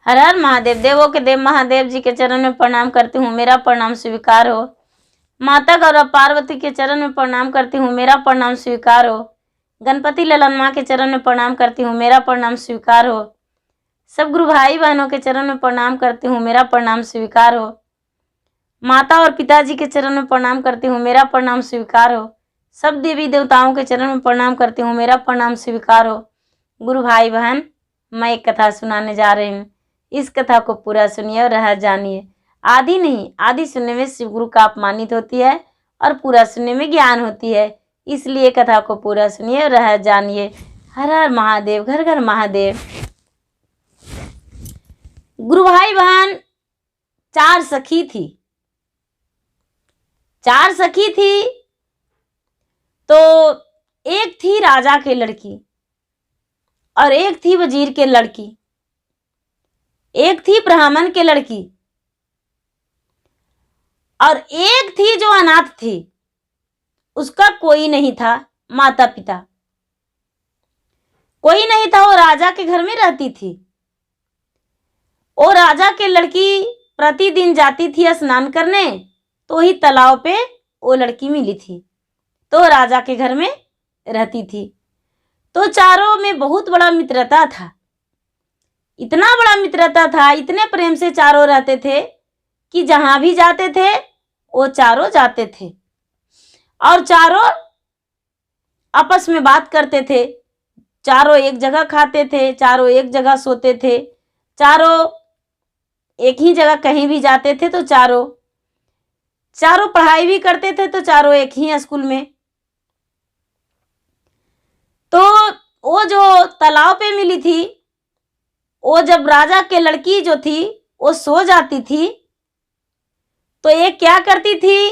हर हर महादेव। देवों के देव महादेव जी के चरण में प्रणाम करती हूँ, मेरा प्रणाम स्वीकार हो। माता गौरव पार्वती के चरण में प्रणाम करती हूँ, मेरा प्रणाम स्वीकार हो। गणपति ललन माँ के चरण में प्रणाम करती हूँ, मेरा प्रणाम स्वीकार हो। सब गुरु भाई बहनों के चरण में प्रणाम करती हूँ, मेरा प्रणाम स्वीकार हो। माता और पिताजी के चरण में प्रणाम करती हूँ, मेरा प्रणाम स्वीकार हो। सब देवी देवताओं के चरण में प्रणाम करती हूँ, मेरा प्रणाम स्वीकार हो। गुरु भाई बहन, मैं एक कथा सुनाने जा रही हूँ। इस कथा को पूरा सुनिए और रह जानिए। आदि नहीं, आदि सुनने में शिव गुरु का अपमानित होती है और पूरा सुनने में ज्ञान होती है। इसलिए कथा को पूरा सुनिए और रह जानिए। हर हर महादेव, घर घर महादेव। गुरु भाई बहन, चार सखी थी। तो एक थी राजा के लड़की, और एक थी वजीर के लड़की, एक थी ब्राह्मण के लड़की, और एक थी जो अनाथ थी। उसका कोई नहीं था, माता पिता कोई नहीं था। वो राजा के घर में रहती थी। वो राजा के लड़की प्रतिदिन जाती थी स्नान करने, तो ही तालाब पे वो लड़की मिली थी। तो राजा के घर में रहती थी। तो चारों में बहुत बड़ा मित्रता था। इतना बड़ा मित्रता था, इतने प्रेम से चारों रहते थे कि जहां भी जाते थे वो चारों जाते थे, और चारों आपस में बात करते थे। चारों एक जगह खाते थे, चारों एक जगह सोते थे, चारों एक ही जगह कहीं भी जाते थे। तो चारों पढ़ाई भी करते थे, तो चारों एक ही स्कूल में। तो वो जो तालाब पे मिली थी, वो जब राजा के लड़की जो थी वो सो जाती थी, तो ये क्या करती थी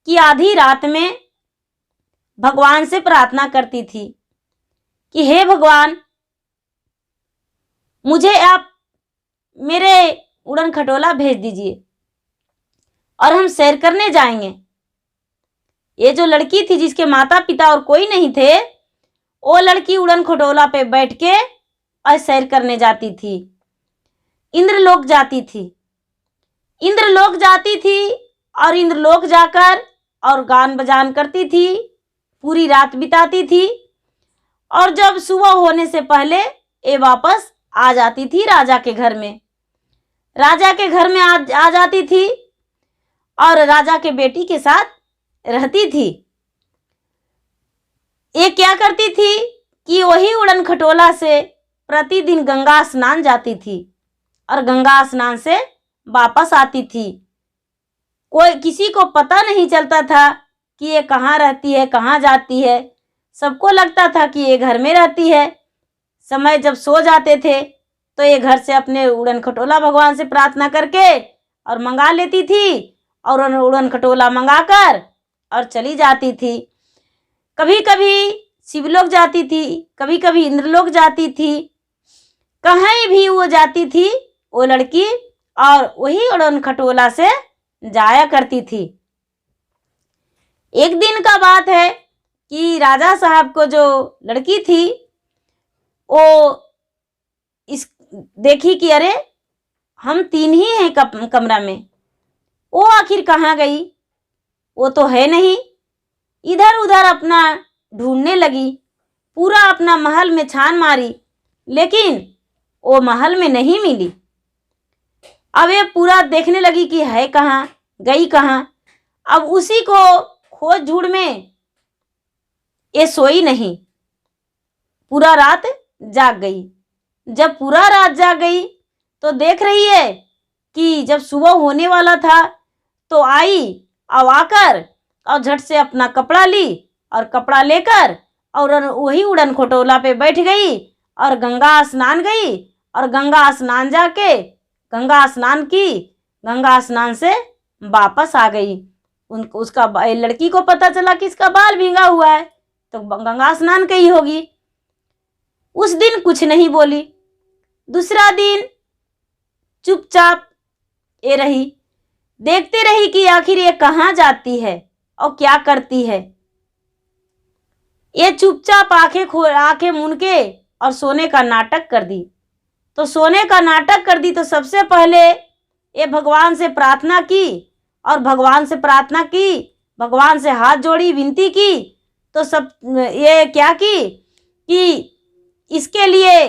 कि आधी रात में भगवान से प्रार्थना करती थी कि हे भगवान, मुझे आप मेरे उड़न खटोला भेज दीजिए और हम सैर करने जाएंगे। ये जो लड़की थी जिसके माता पिता और कोई नहीं थे, वो लड़की उड़न खटोला पे बैठ के और सैर करने जाती थी। इंद्रलोक जाती थी। और इंद्रलोक जाकर और गान बजान करती थी, पूरी रात बिताती थी। और जब सुबह होने से पहले ये वापस आ जाती थी राजा के घर में। राजा के घर में आ जाती थी और राजा के बेटी के साथ रहती थी। ये क्या करती थी कि वही उड़न खटोला से प्रतिदिन गंगा स्नान जाती थी और गंगा स्नान से वापस आती थी। कोई किसी को पता नहीं चलता था कि ये कहाँ रहती है, कहाँ जाती है। सबको लगता था कि ये घर में रहती है। समय जब सो जाते थे तो ये घर से अपने उड़न खटोला भगवान से प्रार्थना करके और मंगा लेती थी, और उड़न खटोला मंगाकर और चली जाती थी। कभी कभी शिवलोक जाती थी, कभी कभी इंद्रलोक जाती थी। कहीं भी वो जाती थी वो लड़की, और वही उड़न खटोला से जाया करती थी। एक दिन का बात है कि राजा साहब को जो लड़की थी वो इस देखी कि अरे हम तीन ही हैं कमरा में, वो आखिर कहाँ गई, वो तो है नहीं। इधर उधर अपना ढूंढने लगी, पूरा अपना महल में छान मारी, लेकिन वो महल में नहीं मिली। अब ये पूरा देखने लगी कि है कहाँ, गई कहाँ। अब उसी को खोज झूठ में ये सोई नहीं, पूरा रात जाग गई। जब पूरा रात जाग गई तो देख रही है कि जब सुबह होने वाला था तो आई, अब आकर और झट से अपना कपड़ा ली और कपड़ा लेकर और वही उड़न खटोला पे बैठ गई और गंगा स्नान गई, और गंगा स्नान जाके गंगा स्नान की, गंगा स्नान से वापस आ गई। उसका लड़की को पता चला कि इसका बाल भींगा हुआ है, तो गंगा स्नान की होगी। उस दिन कुछ नहीं बोली। दूसरा दिन चुपचाप ये रही, देखती रही कि आखिर ये कहाँ जाती है और क्या करती है। ये चुपचाप आंखें मूंद के और सोने का नाटक कर दी। तो सोने का नाटक कर दी। तो सबसे पहले ये भगवान से प्रार्थना की और भगवान से प्रार्थना की, भगवान से हाथ जोड़ी, विनती की। तो सब ये क्या की कि इसके लिए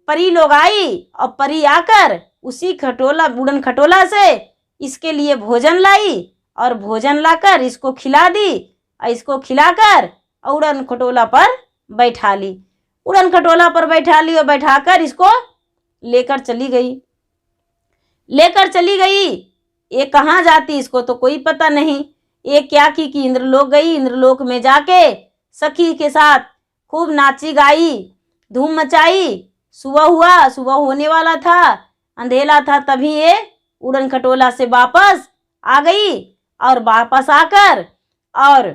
परी लोग आई और परी आकर उसी खटोला, वुडन खटोला से इसके लिए भोजन लाई और भोजन लाकर इसको खिला दी और इसको खिलाकर उड़न खटोला पर बैठा ली। उड़न खटोला पर बैठा ली और बैठाकर इसको लेकर चली गई। लेकर चली गई, ये कहाँ जाती इसको तो कोई पता नहीं। ये क्या की कि इंद्रलोक गई। इंद्रलोक में जाके सखी के साथ खूब नाची गाई, धूम मचाई। सुबह हुआ, सुबह होने वाला था, अंधेला था, तभी ये उड़न खटोला से वापस आ गई और वापस आकर और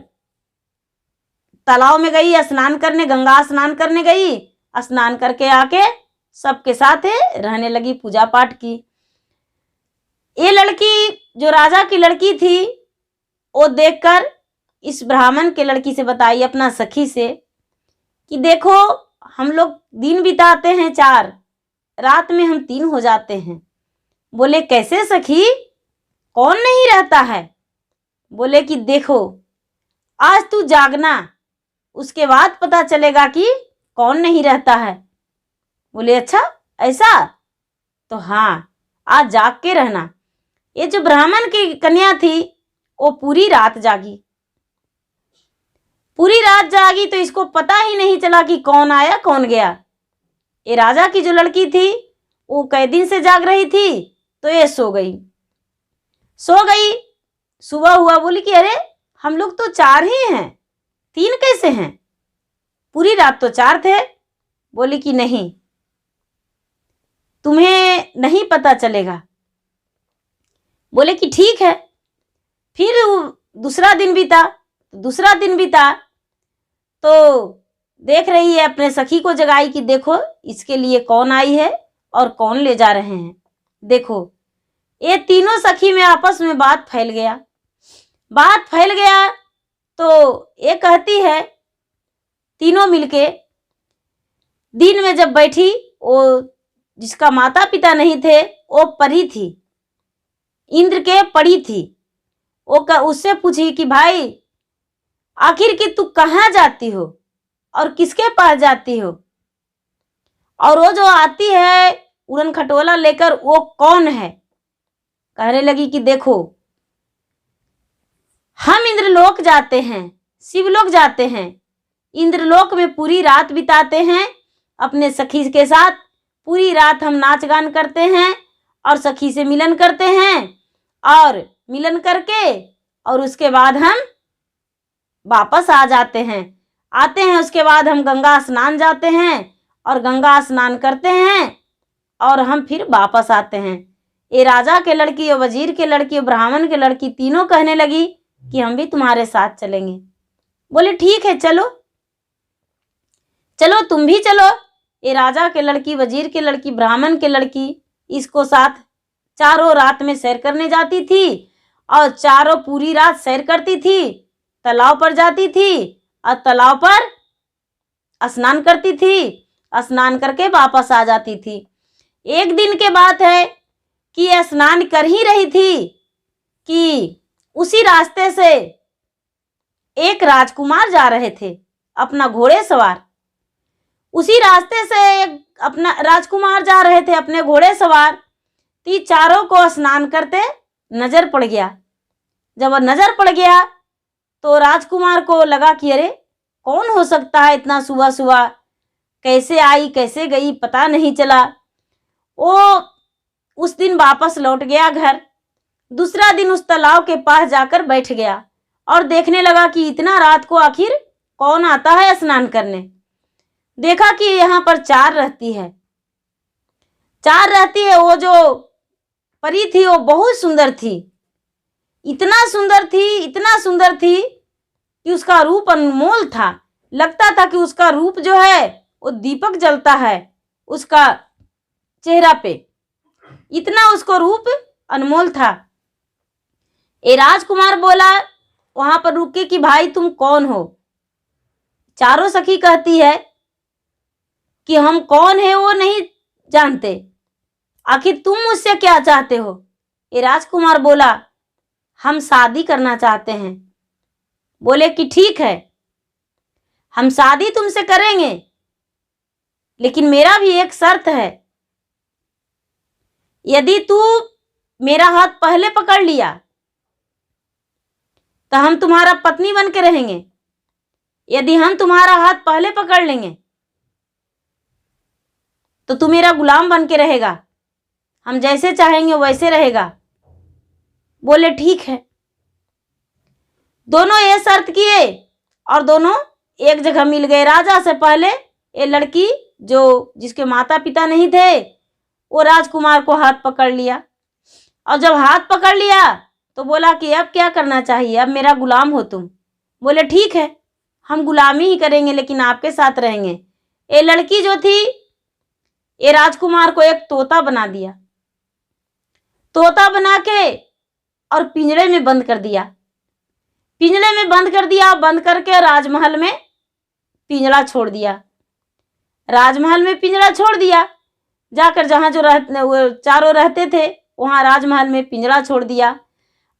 तालाब में गई स्नान करने, गंगा स्नान करने गई। स्नान करके आके सबके साथ रहने लगी, पूजा पाठ की। ये लड़की जो राजा की लड़की थी वो देखकर इस ब्राह्मण के लड़की से बताई, अपना सखी से, कि देखो हम लोग दिन बिताते हैं 4, रात में हम 3 हो जाते हैं। बोले कैसे सखी, कौन नहीं रहता है? बोले कि देखो आज तू जागना, उसके बाद पता चलेगा कि कौन नहीं रहता है। बोले अच्छा ऐसा, तो हाँ आज जाग के रहना। ये जो ब्राह्मण की कन्या थी वो पूरी रात जागी। पूरी रात जागी तो इसको पता ही नहीं चला कि कौन आया कौन गया। ये राजा की जो लड़की थी वो कई दिन से जाग रही थी, तो ये सो गई। सो गई, सुबह हुआ, बोली कि अरे हम लोग तो 4 ही हैं, 3 कैसे हैं? पूरी रात तो 4 थे। बोली कि नहीं, तुम्हें नहीं पता चलेगा। बोले कि ठीक है। फिर दूसरा दिन बीता, दूसरा दिन बीता तो देख रही है, अपने सखी को जगाई कि देखो इसके लिए कौन आई है और कौन ले जा रहे हैं। देखो ये तीनों सखी में आपस में बात फैल गया। बात फैल गया तो ये कहती है, तीनों मिलके दिन में जब बैठी, वो जिसका माता पिता नहीं थे वो परी थी, इंद्र के परी थी। वो उससे पूछी कि भाई आखिर कि तू कहाँ जाती हो और किसके पास जाती हो, और वो जो आती है उड़न खटोला लेकर वो कौन है? कहने लगी कि देखो हम इंद्रलोक जाते हैं, शिवलोक जाते हैं, इंद्रलोक में पूरी रात बिताते हैं अपने सखी के साथ। पूरी रात हम नाच गान करते हैं और सखी से मिलन करते हैं, और मिलन करके और उसके बाद हम वापस आ जाते हैं। आते हैं उसके बाद हम गंगा स्नान जाते हैं और गंगा स्नान करते हैं और हम फिर वापस आते हैं। ये राजा के लड़की और वजीर के लड़की और ब्राह्मण के लड़की तीनों कहने लगी कि हम भी तुम्हारे साथ चलेंगे। बोले ठीक है चलो, चलो तुम भी चलो। ये राजा के लड़की, वजीर के लड़की, ब्राह्मण के लड़की इसको साथ चारों रात में सैर करने जाती थी और चारों पूरी रात सैर करती थी। तालाब पर जाती थी और तालाब पर स्नान करती थी, स्नान करके वापस आ जाती थी। एक दिन के बात है कि यह स्नान कर ही रही थी कि उसी रास्ते से एक राजकुमार जा रहे थे अपना घोड़े सवार। उसी रास्ते से एक अपना राजकुमार जा रहे थे अपने घोड़े सवार। ती चारों को स्नान करते नजर पड़ गया। जब वह नजर पड़ गया तो राजकुमार को लगा कि अरे कौन हो सकता है इतना सुबह सुबह, कैसे आई कैसे गई पता नहीं चला। वो उस दिन वापस लौट गया घर। दूसरा दिन उस तालाब के पास जाकर बैठ गया और देखने लगा कि इतना रात को आखिर कौन आता है स्नान करने। देखा कि यहाँ पर 4 रहती है। 4 रहती है। वो जो परी थी वो बहुत सुंदर थी, इतना सुंदर थी, इतना सुंदर थी कि उसका रूप अनमोल था। लगता था कि उसका रूप जो है वो दीपक जलता है उसका चेहरा पे, इतना उसको रूप अनमोल था। ए राजकुमार बोला वहां पर रुक के कि भाई तुम कौन हो? चारों सखी कहती है कि हम कौन है वो नहीं जानते, आखिर तुम मुझसे क्या चाहते हो? ये राजकुमार बोला, हम शादी करना चाहते हैं। बोले कि ठीक है, हम शादी तुमसे करेंगे, लेकिन मेरा भी एक शर्त है। यदि तू मेरा हाथ पहले पकड़ लिया तो हम तुम्हारा पत्नी बन के रहेंगे। यदि हम तुम्हारा हाथ पहले पकड़ लेंगे तो तू मेरा गुलाम बन के रहेगा, हम जैसे चाहेंगे वैसे रहेगा। बोले ठीक है। दोनों ये शर्त किए और दोनों एक जगह मिल गए। राजा से पहले ये लड़की जो जिसके माता पिता नहीं थे वो राजकुमार को हाथ पकड़ लिया, और जब हाथ पकड़ लिया तो बोला कि अब क्या करना चाहिए, अब मेरा गुलाम हो तुम। बोले ठीक है, हम गुलामी ही करेंगे लेकिन आपके साथ रहेंगे। ये लड़की जो थी ये राजकुमार को एक तोता बना दिया, तोता बना के और पिंजरे में बंद कर दिया। पिंजरे में बंद कर दिया, बंद करके राजमहल में पिंजरा छोड़ दिया। राजमहल में पिंजरा छोड़ दिया, जाकर जहाँ जो वो चारों रहते थे वहाँ राजमहल में पिंजरा छोड़ दिया।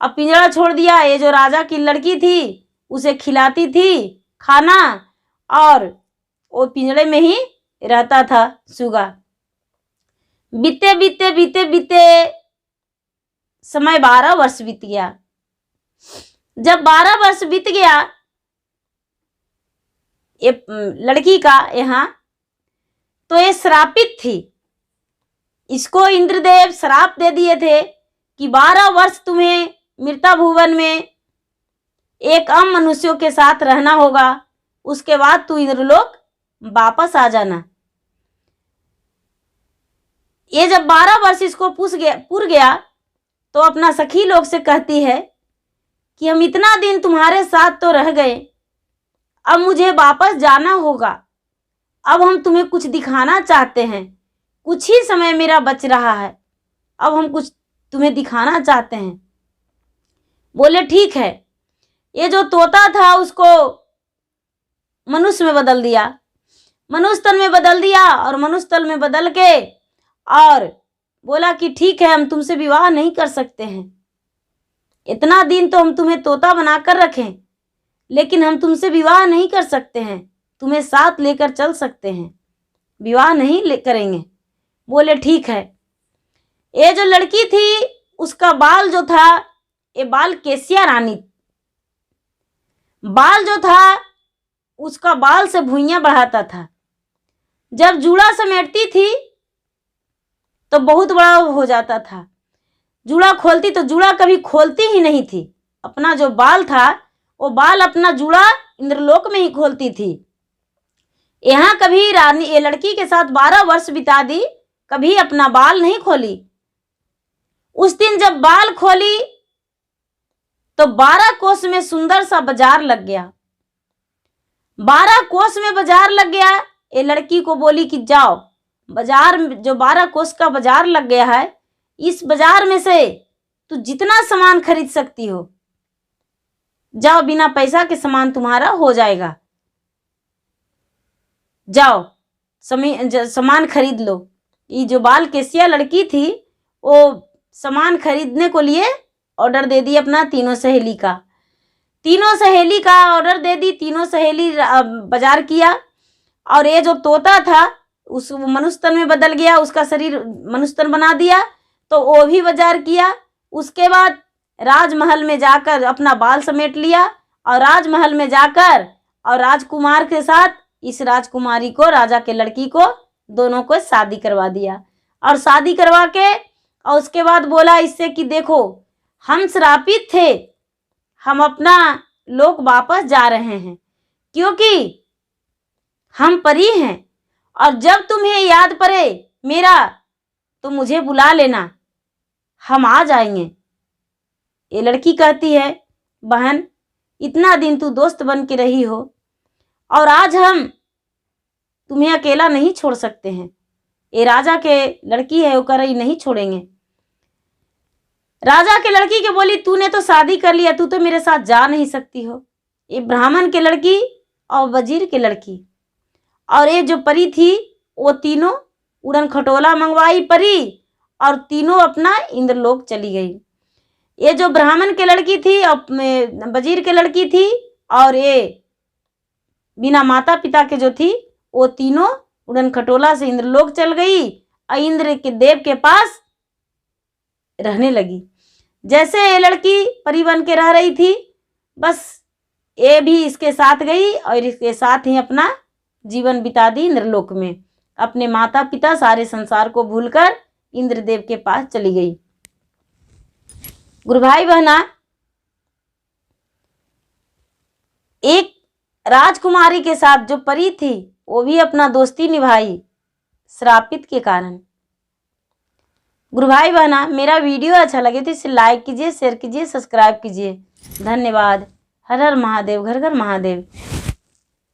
अब पिंजरा छोड़ दिया, ये जो राजा की लड़की थी उसे खिलाती थी खाना, और वो पिंजरे में ही रहता था सुगा। बीते बीते बीते बीते समय 12 वर्ष बीत गया। जब 12 वर्ष बीत गया ये लड़की का यहाँ, तो ये श्रापित थी। इसको इंद्रदेव श्राप दे दिए थे कि 12 वर्ष तुम्हें मृता भुवन में एक आम मनुष्यों के साथ रहना होगा, उसके बाद तू इंद्रलोक वापस आ जाना। ये जब 12 वर्ष इसको पूर गया तो अपना सखी लोग से कहती है कि हम इतना दिन तुम्हारे साथ तो रह गए, अब मुझे वापस जाना होगा। अब हम तुम्हें कुछ दिखाना चाहते हैं, कुछ ही समय मेरा बच रहा है, अब हम कुछ तुम्हें दिखाना चाहते हैं। बोले ठीक है। ये जो तोता था उसको मनुष्य में बदल दिया, मनुष्य तन में बदल दिया, और मनुष्य तल में बदल के और बोला कि ठीक है, हम तुमसे विवाह नहीं कर सकते हैं। इतना दिन तो हम तुम्हें तोता बनाकर रखें, लेकिन हम तुमसे विवाह नहीं कर सकते हैं, तुम्हें साथ लेकर चल सकते हैं, विवाह नहीं करेंगे। बोले ठीक है। ये जो लड़की थी उसका बाल जो था ये बाल केसिया रानी, बाल जो था उसका बाल से भुइयां बढ़ाता था। जब जूड़ा समेटती थी तो बहुत बड़ा हो जाता था, जूड़ा खोलती तो जूड़ा कभी खोलती ही नहीं थी। अपना जो बाल था वो बाल अपना जूड़ा इंद्रलोक में ही खोलती थी। यहाँ कभी रानी ये लड़की के साथ 12 वर्ष बिता दी, कभी अपना बाल नहीं खोली। उस दिन जब बाल खोली तो 12 कोस में सुंदर सा बाजार लग गया। 12 कोस में बाजार लग गया। ये लड़की को बोली कि जाओ बाजार, जो 12 कोस का बाजार लग गया है, इस बाजार में से तू जितना सामान खरीद सकती हो जाओ, बिना पैसा के सामान तुम्हारा हो जाएगा, जाओ सामान खरीद लो। ये जो बाल केसिया लड़की थी वो सामान खरीदने को लिए ऑर्डर दे दी अपना तीनों सहेली का। तीनों सहेली का ऑर्डर दे दी, तीनों सहेली बाजार किया। और ये जो तोता था उस मनुष्य तन में बदल गया, उसका शरीर मनुष्य तन बना दिया, तो वो भी बाजार किया। उसके बाद राजमहल में जाकर अपना बाल समेट लिया, और राजमहल में जाकर और राजकुमार के साथ इस राजकुमारी को, राजा के लड़की को, दोनों को शादी करवा दिया। और शादी करवा के और उसके बाद बोला इससे कि देखो हम श्रापित थे, हम अपना लोक वापस जा रहे हैं, क्योंकि हम परी हैं, और जब तुम्हें याद पड़े मेरा तो मुझे बुला लेना, हम आ जाएंगे। ये लड़की कहती है बहन, इतना दिन तू दोस्त बन के रही हो और आज हम तुम्हें अकेला नहीं छोड़ सकते हैं। ये राजा के लड़की है, वो कह रही नहीं छोड़ेंगे। राजा के लड़की के बोली तूने तो शादी कर लिया, तू तो मेरे साथ जा नहीं सकती हो। ये ब्राह्मण के लड़की और वजीर के लड़की और ये जो परी थी वो तीनों उड़न खटोला मंगवाई परी और तीनों अपना इंद्रलोक चली गई। ये जो ब्राह्मण के लड़की थी और वजीर के लड़की थी और ये बिना माता पिता के जो थी वो तीनों उड़न खटोला से इंद्रलोक चल गई और इंद्र के देव के पास रहने लगी। जैसे ये लड़की परी बन के रह रही थी, बस ये भी इसके साथ गई और इसके साथ ही अपना जीवन बिता दी इंद्रलोक में। अपने माता पिता सारे संसार को भूलकर इंद्रदेव के पास चली गई। गुरु भाई बहना, एक राजकुमारी के साथ जो परी थी वो भी अपना दोस्ती निभाई श्रापित के कारण। गुरु भाई बहना, मेरा वीडियो अच्छा लगे तो इसे लाइक कीजिए, शेयर कीजिए, सब्सक्राइब कीजिए। धन्यवाद। हर हर महादेव, घर घर महादेव।